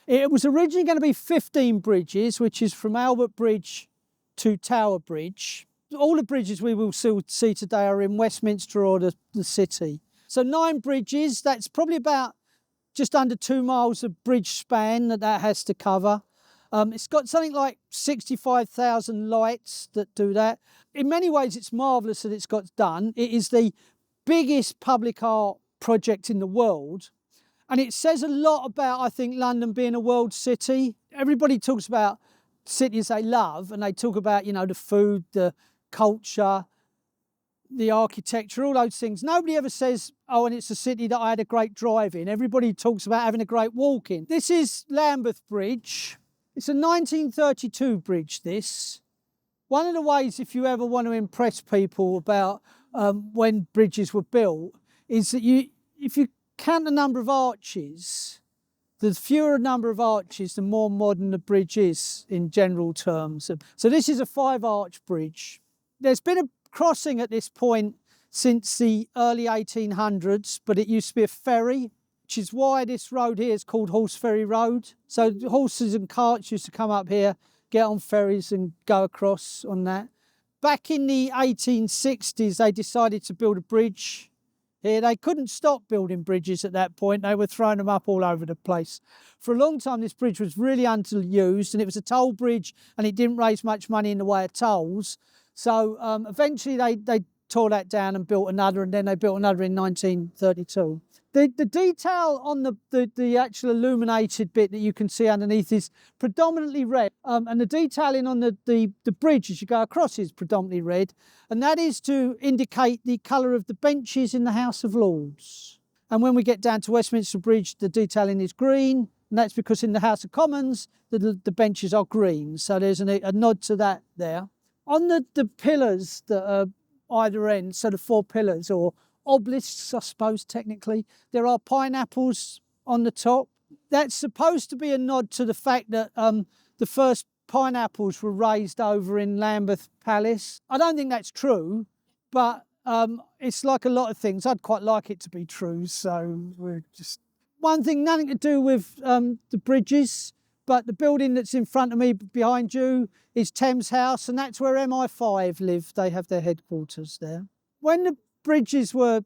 It was originally going to be 15 bridges, which is from Albert Bridge to Tower Bridge. All the bridges we will see today are in Westminster or the city. So 9 bridges, that's probably about just under 2 miles of bridge span that has to cover. It's got something like 65,000 lights that do that. In many ways, it's marvellous that it's got done. It is the biggest public art project in the world. And it says a lot about, I think, London being a world city. Everybody talks about cities they love, and they talk about, you know, the food, the culture, the architecture, all those things. Nobody ever says, oh, and it's a city that I had a great drive in. Everybody talks about having a great walk in. This is Lambeth Bridge. It's a 1932 bridge, this. One of the ways, if you ever want to impress people about when bridges were built, is that if you count the number of arches, the fewer number of arches, the more modern the bridge is in general terms. So this is a 5-arch bridge. There's been a crossing at this point since the early 1800s, but it used to be a ferry, which is why this road here is called Horse Ferry Road. So horses and carts used to come up here, get on ferries and go across on that. Back in the 1860s, they decided to build a bridge here. They couldn't stop building bridges at that point. They were throwing them up all over the place. For a long time, this bridge was really underused, and it was a toll bridge, and it didn't raise much money in the way of tolls. So eventually they tore that down and built another, and then they built another in 1932. The detail on the actual illuminated bit that you can see underneath is predominantly red, and the detailing on the bridge as you go across is predominantly red, and that is to indicate the colour of the benches in the House of Lords. And when we get down to Westminster Bridge, the detailing is green, and that's because in the House of Commons, the benches are green. So there's a nod to that there. On the pillars that are either end, so the 4 pillars, or obelisks, I suppose, technically, there are pineapples on the top. That's supposed to be a nod to the fact that the first pineapples were raised over in Lambeth Palace. I don't think that's true, but it's like a lot of things. I'd quite like it to be true, so we're just... One thing, nothing to do with the bridges, but the building that's in front of me behind you is Thames House, and that's where MI5 live. They have their headquarters there. When the bridges were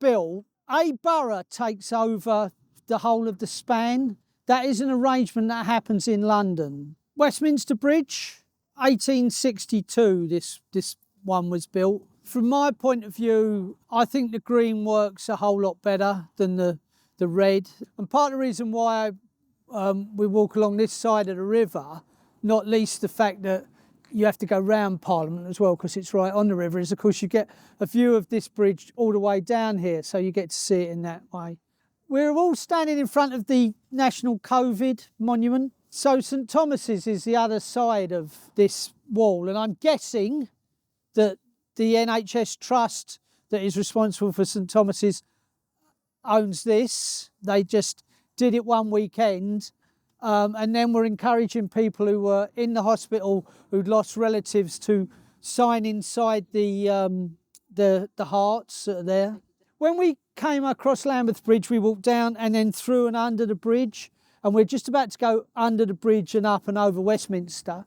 built, a borough takes over the whole of the span. That is an arrangement that happens in London. Westminster Bridge, 1862, this one was built. From my point of view, I think the green works a whole lot better than the red. And part of the reason why we walk along this side of the river, not least the fact that you have to go round Parliament as well because it's right on the river, is of course you get a view of this bridge all the way down here, so you get to see it in that way. We're all standing in front of the National COVID Monument. So St Thomas's is the other side of this wall, and I'm guessing that the NHS Trust that is responsible for St Thomas's owns this. They just did it one weekend, and then we're encouraging people who were in the hospital who'd lost relatives to sign inside the hearts that are there. When we came across Lambeth Bridge, we walked down and then through and under the bridge, and we're just about to go under the bridge and up and over Westminster.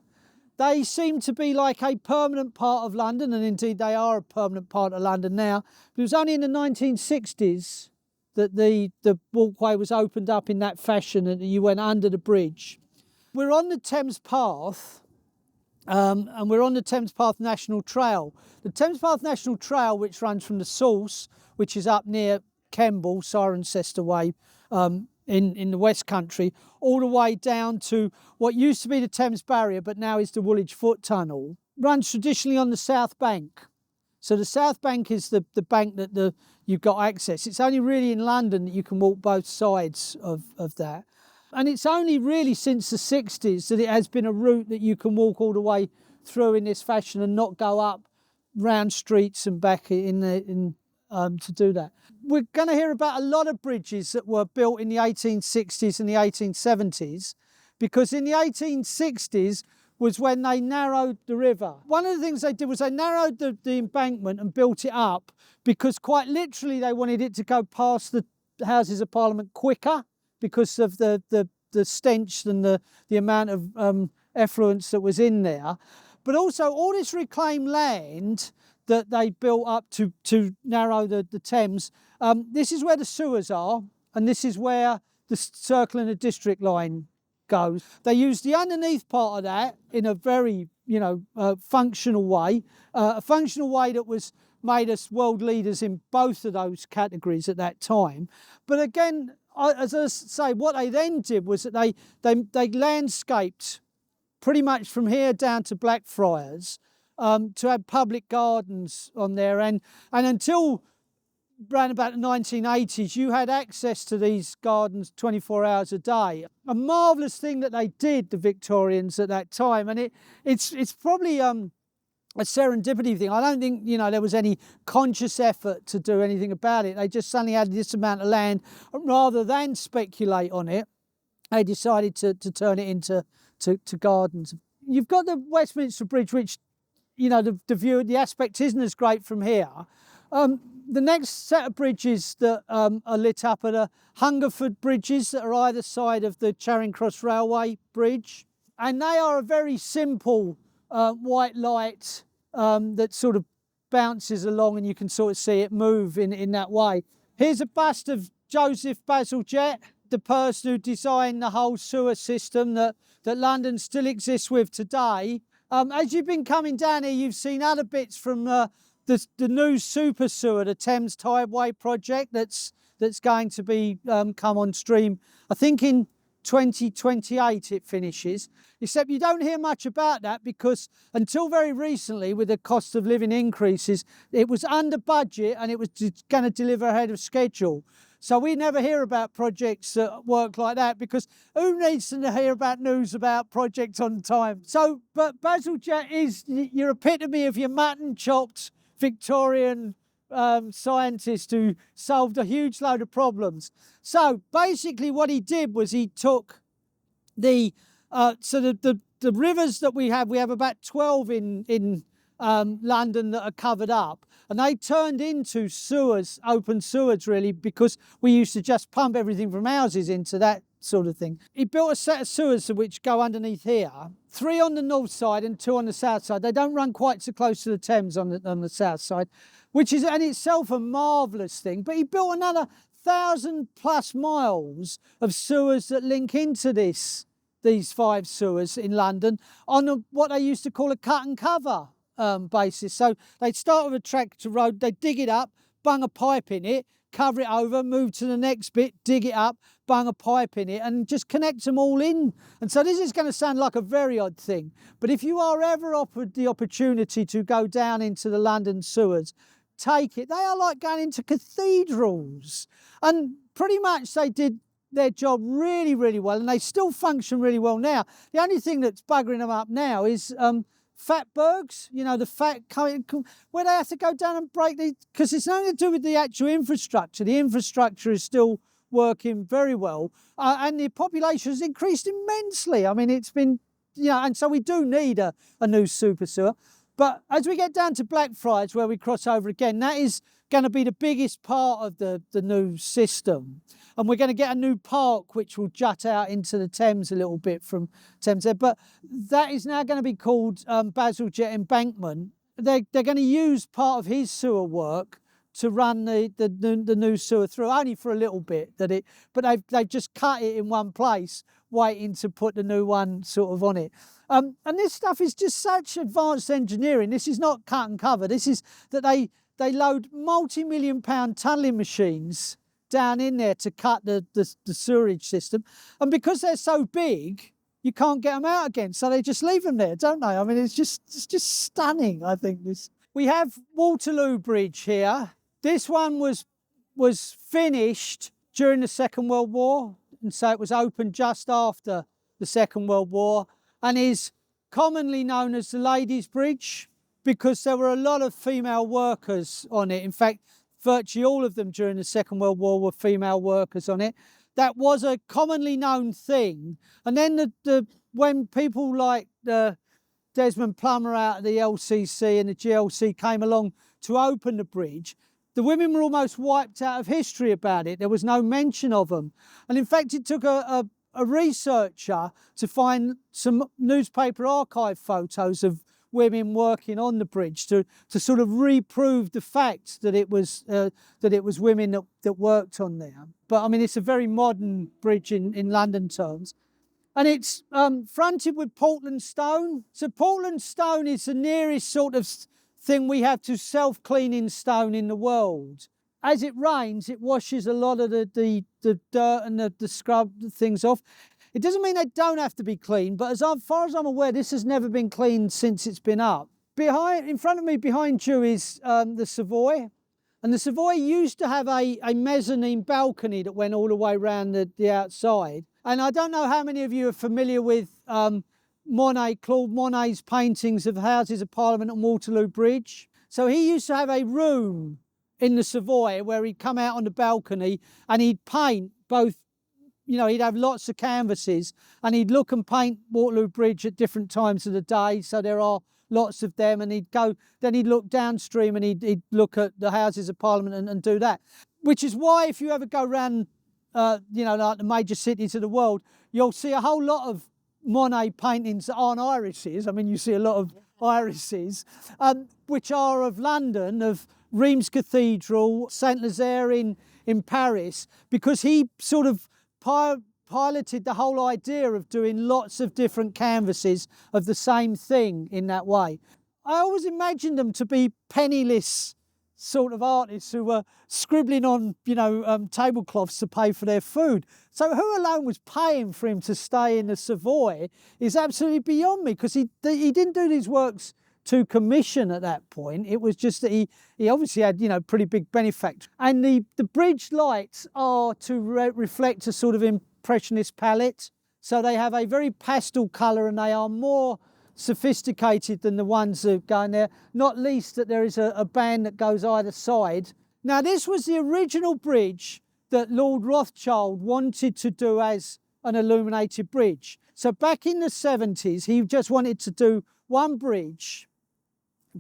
They seem to be like a permanent part of London, and indeed they are a permanent part of London now. But it was only in the 1960s that the walkway was opened up in that fashion and you went under the bridge. We're on the Thames Path, and we're on the Thames Path National Trail. The Thames Path National Trail, which runs from the source, which is up near Kemble, Cirencester Way, in the West Country, all the way down to what used to be the Thames Barrier, but now is the Woolwich Foot Tunnel, runs traditionally on the South Bank. So the South Bank is the bank that you've got access. It's only really in London that you can walk both sides of that. And it's only really since the 60s that it has been a route that you can walk all the way through in this fashion and not go up round streets and back to do that. We're going to hear about a lot of bridges that were built in the 1860s and the 1870s, because in the 1860s was when they narrowed the river. One of the things they did was they narrowed the embankment and built it up because quite literally they wanted it to go past the Houses of Parliament quicker because of the the stench and the amount of effluence that was in there. But also all this reclaimed land that they built up to narrow the Thames, this is where the sewers are, and this is where the Circle and the District line goes. They used the underneath part of that in a very, functional way, a functional way that was made us world leaders in both of those categories at that time. But again, as I say, what they then did was that they landscaped pretty much from here down to Blackfriars to have public gardens on there, and until around about the 1980s, you had access to these gardens 24 hours a day. A marvellous thing that they did, the Victorians at that time, and it's probably a serendipity thing. I don't think there was any conscious effort to do anything about it. They just suddenly had this amount of land, rather than speculate on it, they decided to turn it into gardens. You've got the Westminster Bridge, which the view, the aspect isn't as great from here. The next set of bridges that are lit up are the Hungerford bridges that are either side of the Charing Cross Railway Bridge, and they are a very simple white light that sort of bounces along, and you can sort of see it move in that way. Here's a bust of Joseph Bazalgette, the person who designed the whole sewer system that London still exists with today. As you've been coming down here, you've seen other bits from the new super sewer, the Thames Tideway project that's going to be come on stream, I think in 2028 it finishes, except you don't hear much about that because until very recently, with the cost of living increases, it was under budget and it was going to deliver ahead of schedule. So we never hear about projects that work like that, because who needs to hear about news about projects on time? So, but Bazalgette is your epitome of your mutton-chopped Victorian scientist who solved a huge load of problems. So basically what he did was he took the rivers that we have about 12 in London that are covered up, and they turned into sewers, open sewers really, because we used to just pump everything from houses into that sort of thing. He built a set of sewers which go underneath here, 3 on the north side and 2 on the south side. They don't run quite so close to the Thames on the south side, which is in itself a marvellous thing. But he built another 1,000+ miles of sewers that link into these 5 sewers in London on what they used to call a cut and cover basis. So they'd start with a tractor road, they'd dig it up, bung a pipe in it, cover it over, move to the next bit, dig it up, bung a pipe in it, and just connect them all in. And so this is going to sound like a very odd thing, but if you are ever offered the opportunity to go down into the London sewers, take it. They are like going into cathedrals, and pretty much they did their job really, really well, and they still function really well now. The only thing that's buggering them up now is fatbergs, the fat coming, where they have to go down and break these, because it's nothing to do with the actual infrastructure. The infrastructure is still working very well, and the population has increased immensely. I mean, it's been, and so we do need a new super sewer. But as we get down to Blackfriars, where we cross over again, that is going to be the biggest part of the new system. And we're going to get a new park which will jut out into the Thames a little bit from Thames there. But that is now going to be called Bazalgette Embankment. They're going to use part of his sewer work to run the new sewer through, only for a little bit. But they've just cut it in one place, waiting to put the new one sort of on it. And this stuff is just such advanced engineering. This is not cut and cover. This is that they load multi-million-pound tunnelling machines down in there to cut the sewerage system. And because they're so big, you can't get them out again. So they just leave them there, don't they? I mean, it's just stunning, I think. We have Waterloo Bridge here. This one was finished during the Second World War, and so it was opened just after the Second World War, and is commonly known as the Ladies' Bridge because there were a lot of female workers on it. In fact, virtually all of them during the Second World War were female workers on it. That was a commonly known thing. And then when people like Desmond Plummer out of the LCC and the GLC came along to open the bridge, the women were almost wiped out of history about it. There was no mention of them. And in fact, it took a a researcher to find some newspaper archive photos of women working on the bridge to sort of reprove the fact that it was women that worked on there. But I mean, it's a very modern bridge in London terms. And it's fronted with Portland stone. So Portland stone is the nearest sort of thing we have to self-cleaning stone in the world. As it rains, it washes a lot of the dirt and the scrub things off. It doesn't mean they don't have to be cleaned, but as far as I'm aware, this has never been cleaned since it's been up. In front of me, behind you, is the Savoy. And the Savoy used to have a mezzanine balcony that went all the way around the outside. And I don't know how many of you are familiar with Monet, Claude Monet's paintings of Houses of Parliament and Waterloo Bridge. So he used to have a room in the Savoy where he'd come out on the balcony and he'd paint both, you know, he'd have lots of canvases and he'd look and paint Waterloo Bridge at different times of the day. So there are lots of them, and then he'd look downstream and he'd look at the Houses of Parliament and do that. Which is why if you ever go around, you know, like the major cities of the world, you'll see a whole lot of Monet paintings that aren't irises. I mean, you see a lot of irises, which are of London, of Rheims Cathedral, Saint Lazare in Paris, because he sort of piloted the whole idea of doing lots of different canvases of the same thing in that way. I always imagined them to be penniless sort of artists who were scribbling on, you know, tablecloths to pay for their food. So who alone was paying for him to stay in the Savoy is absolutely beyond me, because he didn't do these works to commission at that point. It was just that he obviously had, you know, pretty big benefactors. And the bridge lights are to reflect a sort of impressionist palette. So they have a very pastel colour and they are more sophisticated than the ones that go in there, not least that there is a band that goes either side. Now this was the original bridge that Lord Rothschild wanted to do as an illuminated bridge. So back in the 70s, he just wanted to do one bridge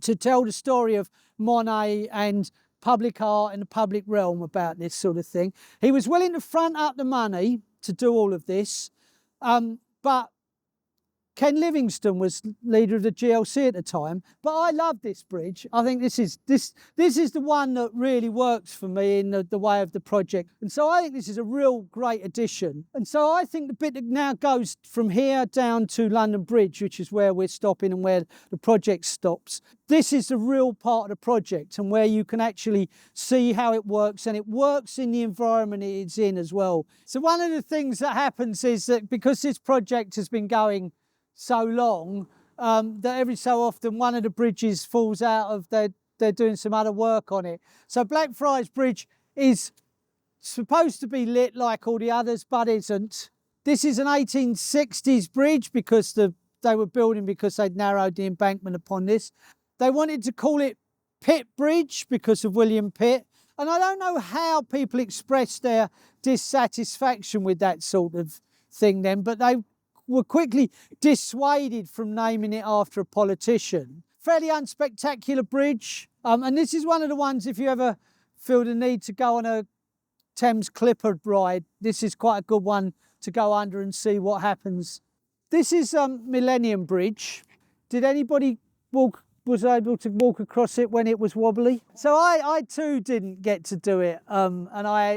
to tell the story of Monet and public art and the public realm about this sort of thing. He was willing to front up the money to do all of this, but Ken Livingstone was leader of the GLC at the time. But I love this bridge. I think this is the one that really works for me in the way of the project. And so I think this is a real great addition. And so I think the bit that now goes from here down to London Bridge, which is where we're stopping and where the project stops, this is the real part of the project and where you can actually see how it works, and it works in the environment it's in as well. So one of the things that happens is that because this project has been going so long, that every so often one of the bridges falls out of they're doing some other work on it. So Blackfriars Bridge is supposed to be lit like all the others, but isn't. This is an 1860s bridge because they were building because they'd narrowed the embankment upon this. They wanted to call it Pitt Bridge because of William Pitt. And I don't know how people expressed their dissatisfaction with that sort of thing then, but they were quickly dissuaded from naming it after a politician. Fairly unspectacular bridge. And this is one of the ones, if you ever feel the need to go on a Thames Clipper ride, this is quite a good one to go under and see what happens. This is Millennium Bridge. Did anybody was able to walk across it when it was wobbly? So I too didn't get to do it, and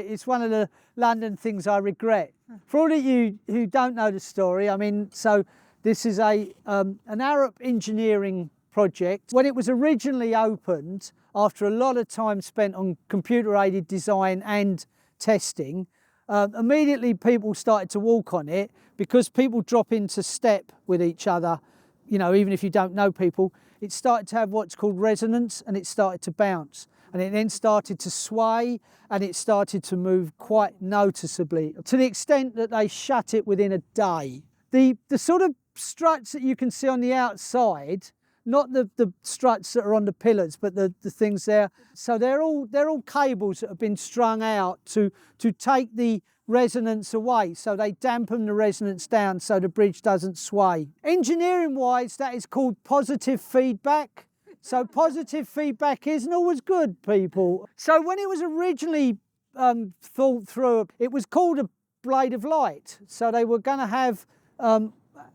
it's one of the London things I regret. For all of you who don't know the story, I mean, so this is an Arup engineering project. When it was originally opened, after a lot of time spent on computer-aided design and testing, immediately people started to walk on it because people drop into step with each other, you know, even if you don't know people. It started to have what's called resonance, and it started to bounce. And it then started to sway, and it started to move quite noticeably, to the extent that they shut it within a day. The sort of struts that you can see on the outside, not the struts that are on the pillars, but the things there. So they're all cables that have been strung out to take the resonance away, so they dampen the resonance down so the bridge doesn't sway. Engineering wise, that is called positive feedback. So positive feedback isn't always good, people. So when it was originally thought through, it was called a blade of light. So they were going to have,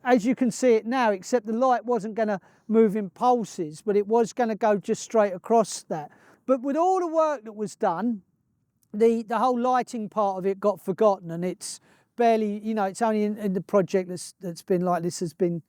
as you can see it now, except the light wasn't going to move in pulses, but it was going to go just straight across that. But with all the work that was done, the whole lighting part of it got forgotten, and it's barely, you know, it's only in the project that's been like this has been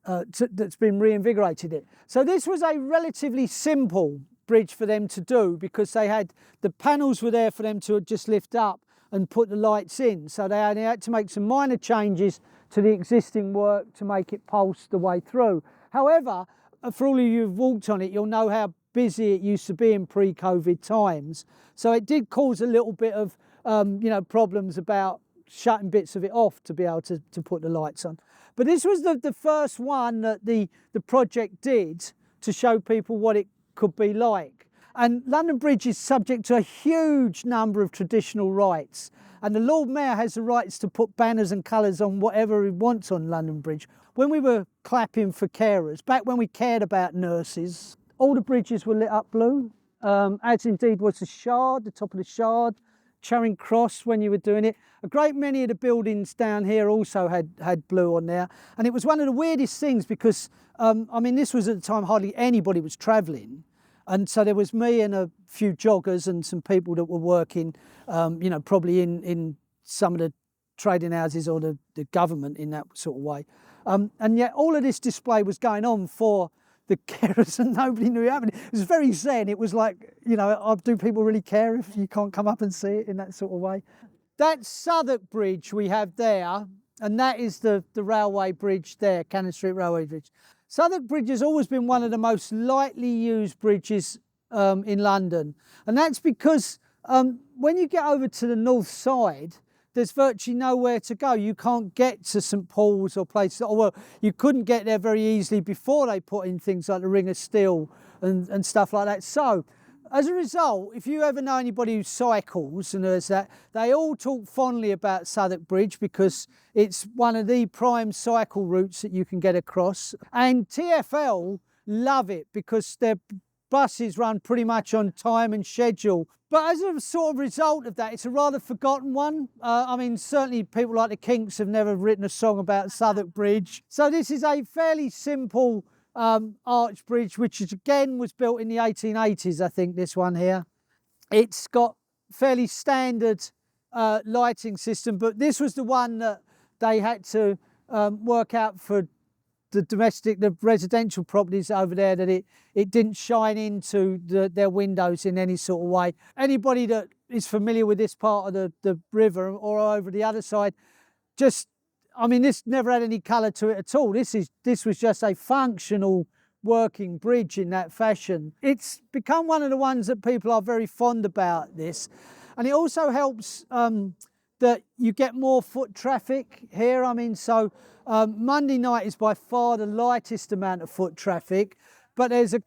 that's been reinvigorated it. So this was a relatively simple bridge for them to do, because they had the panels were there for them to just lift up and put the lights in. So they only had to make some minor changes to the existing work to make it pulse the way through. However, for all of you who've walked on it, you'll know how busy it used to be in pre-COVID times. So it did cause a little bit of you know, problems about shutting bits of it off to be able to put the lights on. But this was the first one that the project did to show people what it could be like. And London Bridge is subject to a huge number of traditional rights. And the Lord Mayor has the rights to put banners and colours on whatever he wants on London Bridge. When we were clapping for carers, back when we cared about nurses, all the bridges were lit up blue, as indeed was the Shard, the top of the Shard, Charing Cross when you were doing it. A great many of the buildings down here also had blue on there. And it was one of the weirdest things because, I mean, this was at the time hardly anybody was travelling. And so there was me and a few joggers and some people that were working, you know, probably in some of the trading houses or the government in that sort of way. And yet all of this display was going on for the carers and nobody knew it happened. It was very zen. It was like, you know, do people really care if you can't come up and see it in that sort of way? That Southwark Bridge we have there, and that is the railway bridge there, Cannon Street Railway Bridge. Southwark Bridge has always been one of the most lightly used bridges in London. And that's because when you get over to the north side, there's virtually nowhere to go. You can't get to St Paul's or places, or well, you couldn't get there very easily before they put in things like the Ring of Steel and stuff like that. So as a result, if you ever know anybody who cycles and there's that, they all talk fondly about Southwark Bridge because it's one of the prime cycle routes that you can get across. And TfL love it because their buses run pretty much on time and schedule. But as a sort of result of that, it's a rather forgotten one. I mean, certainly people like the Kinks have never written a song about Southwark Bridge. So this is a fairly simple arch bridge, which again was built in the 1880s, I think, this one here. It's got fairly standard lighting system, but this was the one that they had to work out for the residential properties over there, that it didn't shine into their windows in any sort of way. Anybody that is familiar with this part of the river or over the other side, just, I mean, this never had any colour to it at all. This was just a functional working bridge in that fashion. It's become one of the ones that people are very fond about this. And it also helps that you get more foot traffic here. I mean, so Monday night is by far the lightest amount of foot traffic, but there's a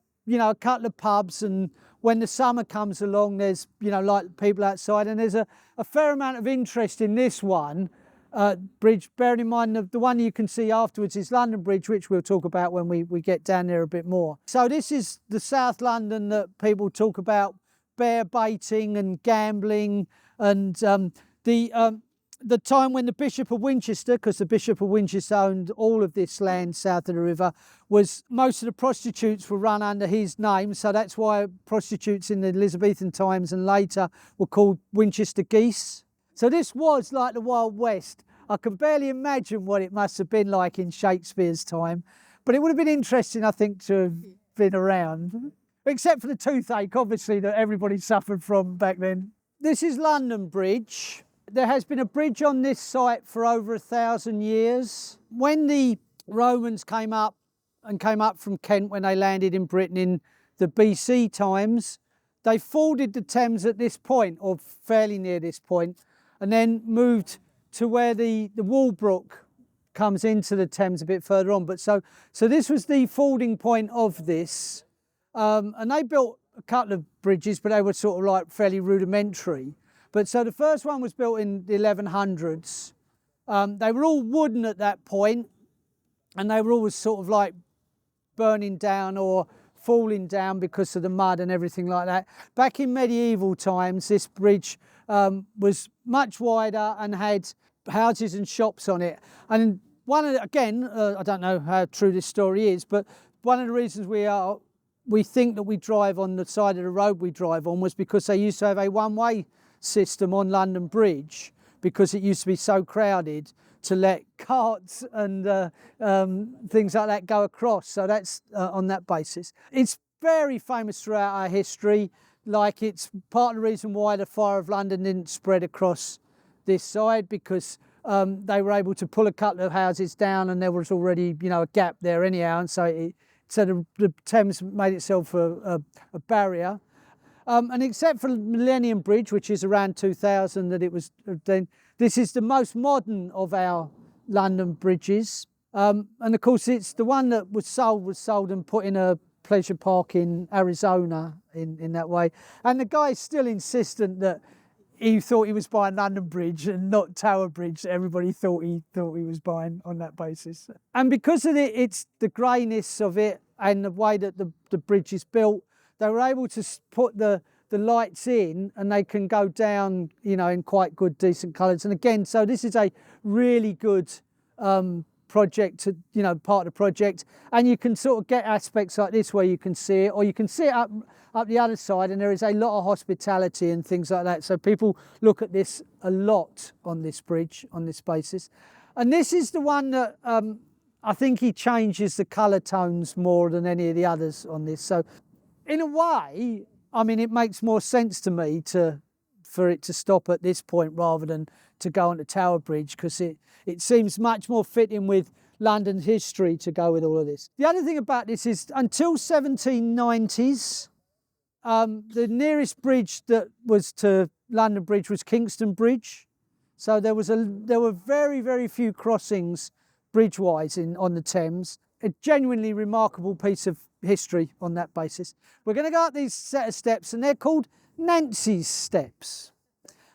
couple of pubs, and when the summer comes along, there's, you know, like people outside, and there's a fair amount of interest in this one bridge. Bearing in mind the one you can see afterwards is London Bridge, which we'll talk about when we get down there a bit more. So this is the South London that people talk about, bear baiting and gambling, and the time when the Bishop of Winchester, because the Bishop of Winchester owned all of this land south of the river, was most of the prostitutes were run under his name. So that's why prostitutes in the Elizabethan times and later were called Winchester geese. So this was like the Wild West. I can barely imagine what it must have been like in Shakespeare's time, but it would have been interesting, I think, to have been around, except for the toothache, obviously, that everybody suffered from back then. This is London Bridge. There has been a bridge on this site for over 1,000 years. When the Romans came up from Kent, when they landed in Britain in the BC times, they forded the Thames at this point, or fairly near this point, and then moved to where the Walbrook comes into the Thames a bit further on. But so this was the fording point of this, and they built a couple of bridges, but they were sort of like fairly rudimentary. But so the first one was built in the 1100s. They were all wooden at that point, and they were always sort of like burning down or falling down because of the mud and everything like that. Back in medieval times, this bridge was much wider and had houses and shops on it. And again, I don't know how true this story is, but one of the reasons we think that we drive on the side of the road we drive on was because they used to have a one-way system on London Bridge, because it used to be so crowded to let carts and things like that go across. So that's on that basis. It's very famous throughout our history. Like, it's part of the reason why the Fire of London didn't spread across this side, because they were able to pull a couple of houses down and there was already, you know, a gap there anyhow. And so the Thames made itself a barrier. And except for Millennium Bridge, which is around 2000 that it was then, this is the most modern of our London bridges. And of course, it's the one that was sold and put in a pleasure park in Arizona in that way. And the guy's still insistent that he thought he was buying London Bridge and not Tower Bridge. Everybody thought he was buying on that basis. And because of it's the greyness of it and the way that the bridge is built, they were able to put the lights in, and they can go down, you know, in quite good, decent colours. And again, so this is a really good project, you know, part of the project. And you can sort of get aspects like this where you can see it, or you can see it up the other side, and there is a lot of hospitality and things like that. So people look at this a lot on this bridge, on this basis. And this is the one that I think he changes the colour tones more than any of the others on this. So in a way, I mean, it makes more sense to me for it to stop at this point rather than to go on to Tower Bridge, because it seems much more fitting with London's history to go with all of this. The other thing about this is, until 1790s, the nearest bridge that was to London Bridge was Kingston Bridge. So there were very, very few crossings bridge-wise on the Thames. A genuinely remarkable piece of history on that basis. We're going to go up these set of steps, and they're called Nancy's Steps.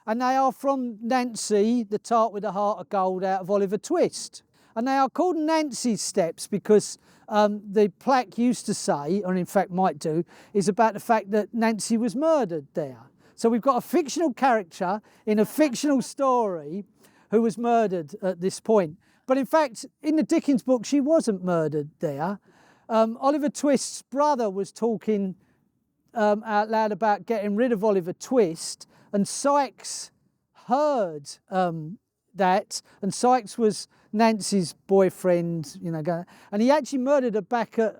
And they are from Nancy, the tart with a heart of gold, out of Oliver Twist. And they are called Nancy's Steps because the plaque used to say, or in fact might do, is about the fact that Nancy was murdered there. So we've got a fictional character in a fictional story who was murdered at this point. But in fact, in the Dickens book, she wasn't murdered there. Oliver Twist's brother was talking out loud about getting rid of Oliver Twist, and Sykes heard that, and Sykes was Nancy's boyfriend, you know, and he actually murdered her back at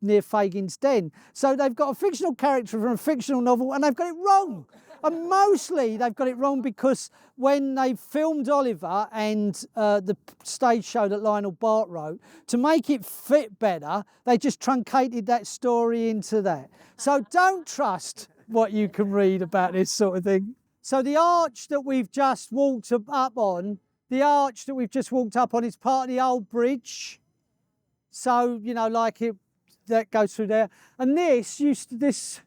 near Fagin's Den. So they've got a fictional character from a fictional novel, and they've got it wrong. And mostly they've got it wrong because when they filmed Oliver and the stage show that Lionel Bart wrote, to make it fit better, they just truncated that story into that. So don't trust what you can read about this sort of thing. So the arch that we've just walked up on, is part of the old bridge. So, you know, like that goes through there. And this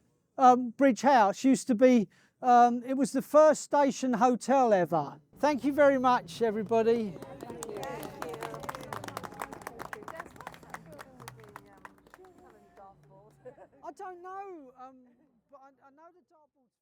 bridge house used to be, it was the first station hotel ever. Thank you very much, everybody. Thank you. I don't know, but I know the dartboard's